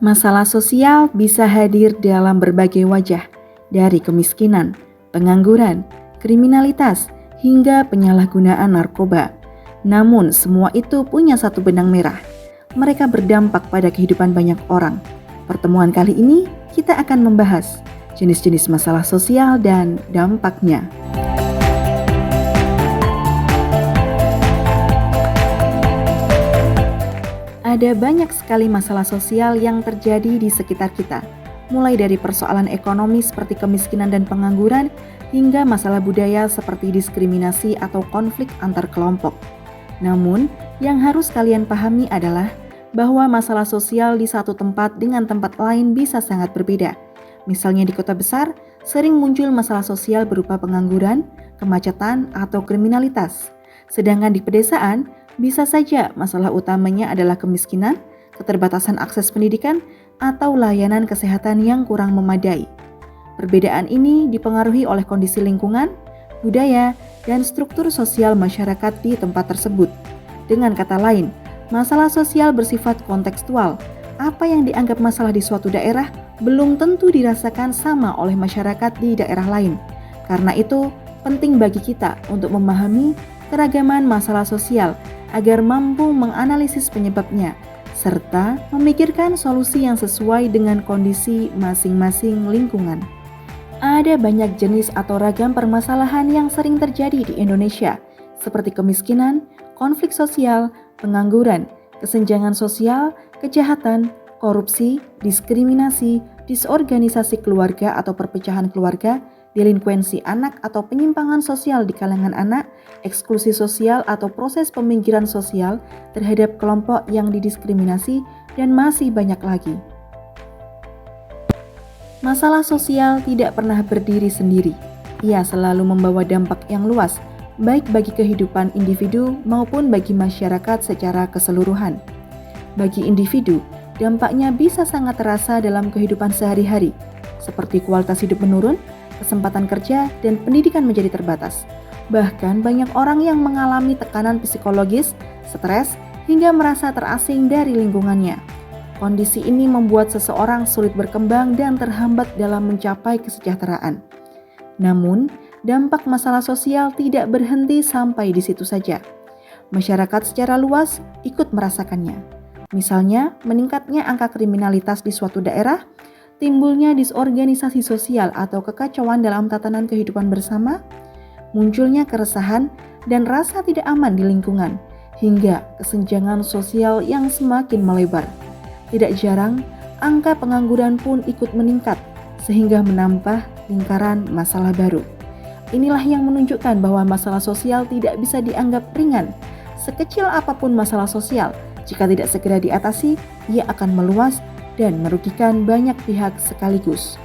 Masalah sosial bisa hadir dalam berbagai wajah, dari kemiskinan, pengangguran, kriminalitas, hingga penyalahgunaan narkoba. Namun, semua itu punya satu benang merah. Mereka berdampak pada kehidupan banyak orang. Pertemuan kali ini, kita akan membahas jenis-jenis masalah sosial dan dampaknya. Ada banyak sekali masalah sosial yang terjadi di sekitar kita, mulai dari persoalan ekonomi seperti kemiskinan dan pengangguran, hingga masalah budaya seperti diskriminasi atau konflik antar kelompok. Namun, yang harus kalian pahami adalah bahwa masalah sosial di satu tempat dengan tempat lain bisa sangat berbeda. Misalnya di kota besar, sering muncul masalah sosial berupa pengangguran, kemacetan, atau kriminalitas. Sedangkan di pedesaan, bisa saja masalah utamanya adalah kemiskinan, keterbatasan akses pendidikan, atau layanan kesehatan yang kurang memadai. Perbedaan ini dipengaruhi oleh kondisi lingkungan, budaya, dan struktur sosial masyarakat di tempat tersebut. Dengan kata lain, masalah sosial bersifat kontekstual. Apa yang dianggap masalah di suatu daerah belum tentu dirasakan sama oleh masyarakat di daerah lain. Karena itu, penting bagi kita untuk memahami keragaman masalah sosial agar mampu menganalisis penyebabnya, serta memikirkan solusi yang sesuai dengan kondisi masing-masing lingkungan. Ada banyak jenis atau ragam permasalahan yang sering terjadi di Indonesia, seperti kemiskinan, konflik sosial, pengangguran, kesenjangan sosial, kejahatan, korupsi, diskriminasi, disorganisasi keluarga atau perpecahan keluarga, delinkuensi anak atau penyimpangan sosial di kalangan anak, eksklusi sosial atau proses pemingkiran sosial terhadap kelompok yang didiskriminasi, dan masih banyak lagi. Masalah sosial tidak pernah berdiri sendiri. Ia selalu membawa dampak yang luas, baik bagi kehidupan individu maupun bagi masyarakat secara keseluruhan. Bagi individu, dampaknya bisa sangat terasa dalam kehidupan sehari-hari, seperti kualitas hidup menurun, kesempatan kerja, dan pendidikan menjadi terbatas. Bahkan banyak orang yang mengalami tekanan psikologis, stres, hingga merasa terasing dari lingkungannya. Kondisi ini membuat seseorang sulit berkembang dan terhambat dalam mencapai kesejahteraan. Namun, dampak masalah sosial tidak berhenti sampai di situ saja. Masyarakat secara luas ikut merasakannya. Misalnya, meningkatnya angka kriminalitas di suatu daerah, timbulnya disorganisasi sosial atau kekacauan dalam tatanan kehidupan bersama, munculnya keresahan dan rasa tidak aman di lingkungan, hingga kesenjangan sosial yang semakin melebar. Tidak jarang, angka pengangguran pun ikut meningkat, sehingga menambah lingkaran masalah baru. Inilah yang menunjukkan bahwa masalah sosial tidak bisa dianggap ringan. Sekecil apapun masalah sosial, jika tidak segera diatasi, ia akan meluas dan merugikan banyak pihak sekaligus.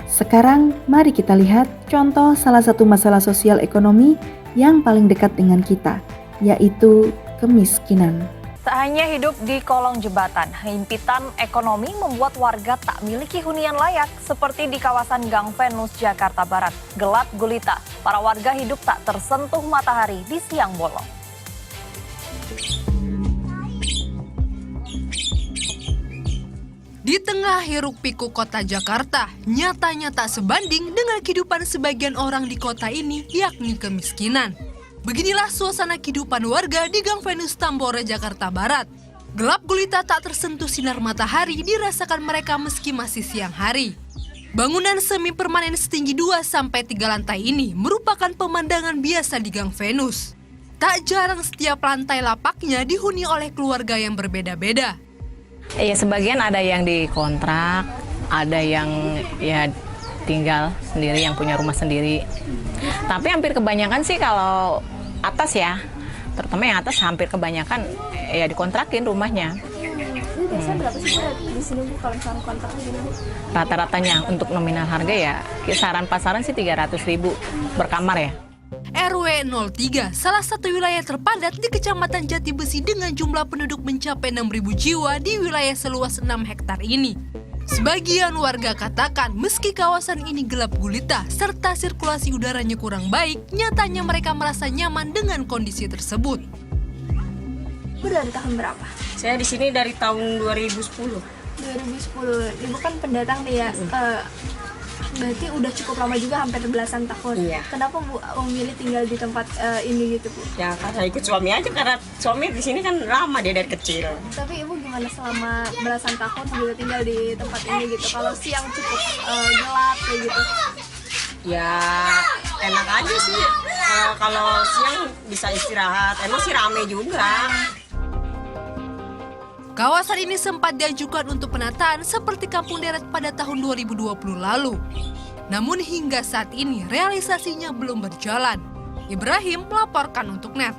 Sekarang, mari kita lihat contoh salah satu masalah sosial ekonomi yang paling dekat dengan kita, yaitu kemiskinan. Tak hanya hidup di kolong jembatan, himpitan ekonomi membuat warga tak miliki hunian layak, seperti di kawasan Gang Venus, Jakarta Barat. Gelap gulita, para warga hidup tak tersentuh matahari di siang bolong. Di tengah hiruk-pikuk kota Jakarta, nyatanya tak sebanding dengan kehidupan sebagian orang di kota ini, yakni kemiskinan. Beginilah suasana kehidupan warga di Gang Venus, Tambora, Jakarta Barat. Gelap gulita tak tersentuh sinar matahari dirasakan mereka meski masih siang hari. Bangunan semi permanen setinggi 2-3 lantai ini merupakan pemandangan biasa di Gang Venus. Tak jarang setiap lantai lapaknya dihuni oleh keluarga yang berbeda-beda. Ya, sebagian ada yang dikontrak, ada yang ya tinggal sendiri, yang punya rumah sendiri. Tapi hampir kebanyakan sih kalau atas ya, terutama yang atas hampir kebanyakan ya dikontrakin rumahnya. Biasanya berapa sih di sini Bu kalau misalnya kontrak gini? Rata-ratanya untuk nominal harga ya kisaran pasaran sih 300.000 per kamar ya. RW 03, salah satu wilayah terpadat di Kecamatan Jati Besi dengan jumlah penduduk mencapai 6.000 jiwa di wilayah seluas 6 hektar ini. Sebagian warga katakan meski kawasan ini gelap gulita serta sirkulasi udaranya kurang baik, nyatanya mereka merasa nyaman dengan kondisi tersebut. Bu dari tahun berapa? Saya di sini dari tahun 2010. 2010. Ibu kan pendatang nih ya. Berarti udah cukup lama juga, hampir belasan tahun. Iya. Kenapa Bu memilih tinggal di tempat ini gitu Bu? Ya karena ikut suami aja, karena suami di sini kan lama dia dari kecil. Tapi Ibu gimana selama belasan tahun gitu tinggal di tempat ini gitu? Kalau siang cukup gelap kayak gitu. Ya enak aja sih. Kalau siang bisa istirahat, emang sih rame juga. Kawasan ini sempat diajukan untuk penataan seperti Kampung Deret pada tahun 2020 lalu. Namun hingga saat ini realisasinya belum berjalan. Ibrahim melaporkan untuk NET.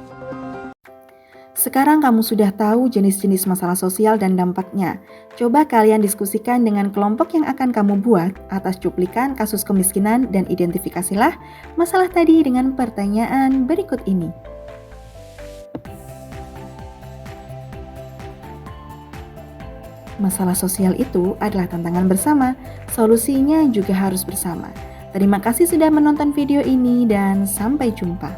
Sekarang kamu sudah tahu jenis-jenis masalah sosial dan dampaknya. Coba kalian diskusikan dengan kelompok yang akan kamu buat atas cuplikan kasus kemiskinan dan identifikasilah masalah tadi dengan pertanyaan berikut ini. Masalah sosial itu adalah tantangan bersama, solusinya juga harus bersama. Terima kasih sudah menonton video ini dan sampai jumpa.